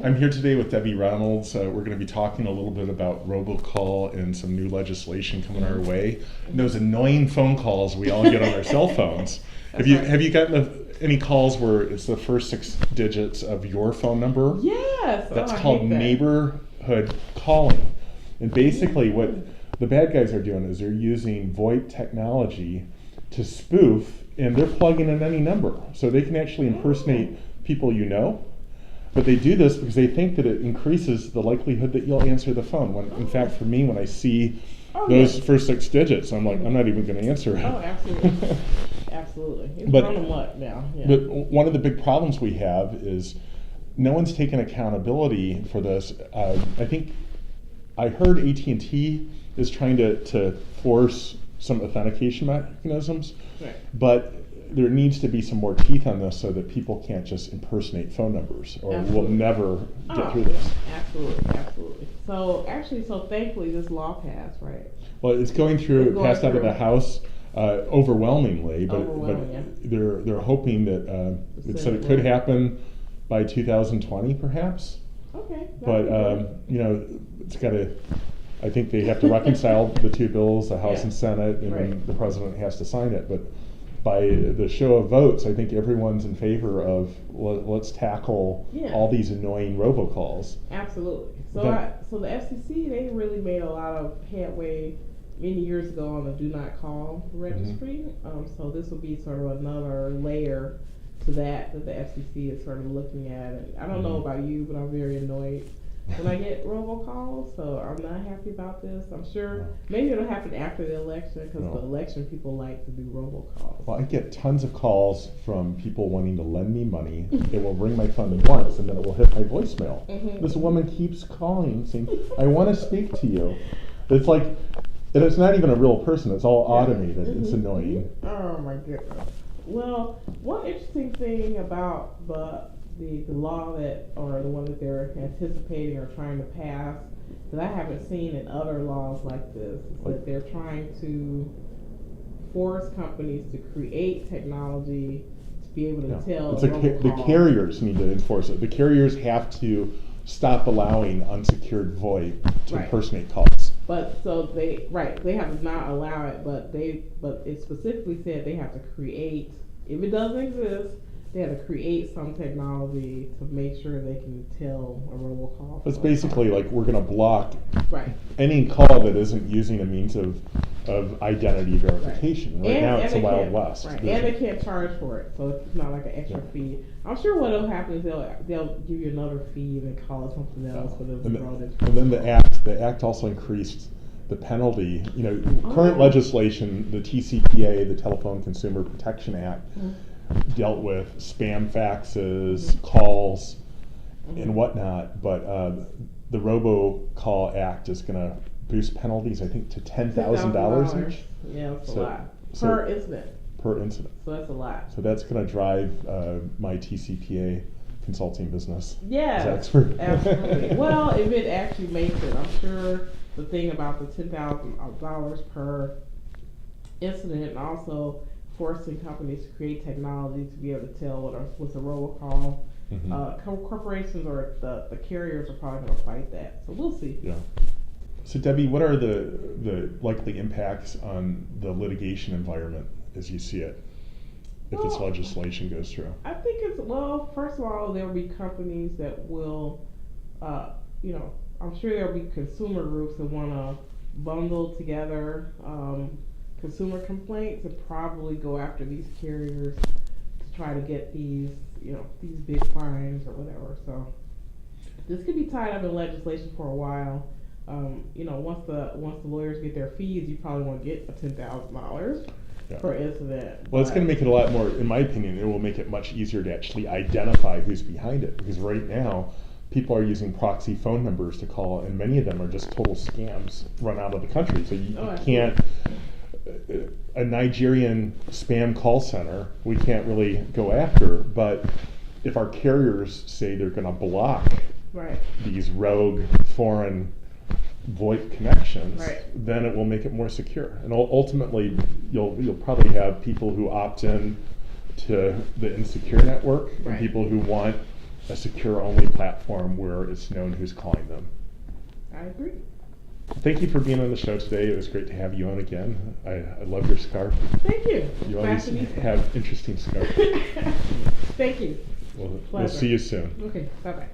I'm here today with Debbie Reynolds. We're going to be talking a little bit about robocall and some new legislation coming our way. And those annoying phone calls we all get on our cell phones. Have you gotten any calls where it's the first 6 digits of your phone number? Yes. That's called neighborhood calling. And basically what the bad guys are doing is they're using VoIP technology to spoof, and they're plugging in any number. So they can actually impersonate people you know. But they do this because they think that it increases the likelihood that you'll answer the phone. When, in fact, for me, when I see those first 6 digits, I'm like, I'm not even going to answer it. Oh, absolutely. Absolutely. It's But- running what now? Yeah. But one of the big problems we have is no one's taken accountability for this. I think I heard AT&T is trying to force some authentication mechanisms, Right. but there needs to be some more teeth on this so that people can't just impersonate phone numbers, or we'll never get through this. Absolutely. So thankfully this law passed, right? Well, it's going through, passed out of the House overwhelmingly, but they're hoping that it said it could happen by 2020, perhaps. Okay. But it's got to. I think they have to reconcile the two bills, the House and Senate, and then the president has to sign it. But by the show of votes, I think everyone's in favor of let's tackle all these annoying robocalls. Absolutely. So the FCC, they really made a lot of headway many years ago on the Do Not Call registry. So this will be sort of another layer to that the FCC is sort of looking at. And I don't know about you, but I'm very annoyed when I get robocalls, so I'm not happy about this. I'm sure maybe it'll happen after the election, because the election people like to do robocalls. Well, I get tons of calls from people wanting to lend me money. It will ring my phone once, and then it will hit my voicemail. This woman keeps calling, saying, "I want to speak to you." It's like, and it's not even a real person. It's all automated. It's annoying. Oh my goodness. Well, one interesting thing about the law or the one that they're anticipating or trying to pass that I haven't seen in other laws like this is that they're trying to force companies to create technology to be able to tell. The carriers need to enforce it. The carriers have to stop allowing unsecured VoIP to impersonate calls. But so they have to not allow it, but it specifically said they have to create, if it doesn't exist, they have to create some technology to make sure they can tell a robocall. It's basically like we're going to block any call that isn't using a means of identity verification. Right now it's a Wild West. Right. And they can't charge for it, so it's not like an extra fee. I'm sure what'll happen is they'll give you another fee and then call it something else. And then the act also increased the penalty. Current legislation, the TCPA, the Telephone Consumer Protection Act, dealt with spam faxes, calls, and whatnot, but the Robocall Act is going to boost penalties, I think, to $10,000 each. Yeah, that's a lot. Per incident. Per incident. So that's a lot. So that's going to drive my TCPA consulting business. Yeah, as expert. Absolutely. Well, if it actually makes it, I'm sure the thing about the $10,000 per incident, and also forcing companies to create technology to be able to tell what's a robocall. Corporations or the carriers are probably going to fight that. So we'll see. Yeah. So Debbie, what are the likely impacts on the litigation environment as you see it, if this legislation goes through? I think first of all, there will be companies that will, I'm sure there will be consumer groups that want to bundle together consumer complaints and probably go after these carriers to try to get these big fines or whatever. So this could be tied up in legislation for a while. Once the lawyers get their fees, you probably won't get $10,000 per incident. Well, it's going to make it a lot more, in my opinion, it will make it much easier to actually identify who's behind it, because right now people are using proxy phone numbers to call, and many of them are just total scams run out of the country. So you can't. A Nigerian spam call center we can't really go after, but if our carriers say they're going to block these rogue foreign VoIP connections, then it will make it more secure. And ultimately, you'll probably have people who opt in to the insecure network, and people who want a secure-only platform where it's known who's calling them. I agree. Thank you for being on the show today. It was great to have you on again. I love your scarf. Thank you. You always have interesting scarves. Thank you. We'll see you soon. Okay, bye-bye.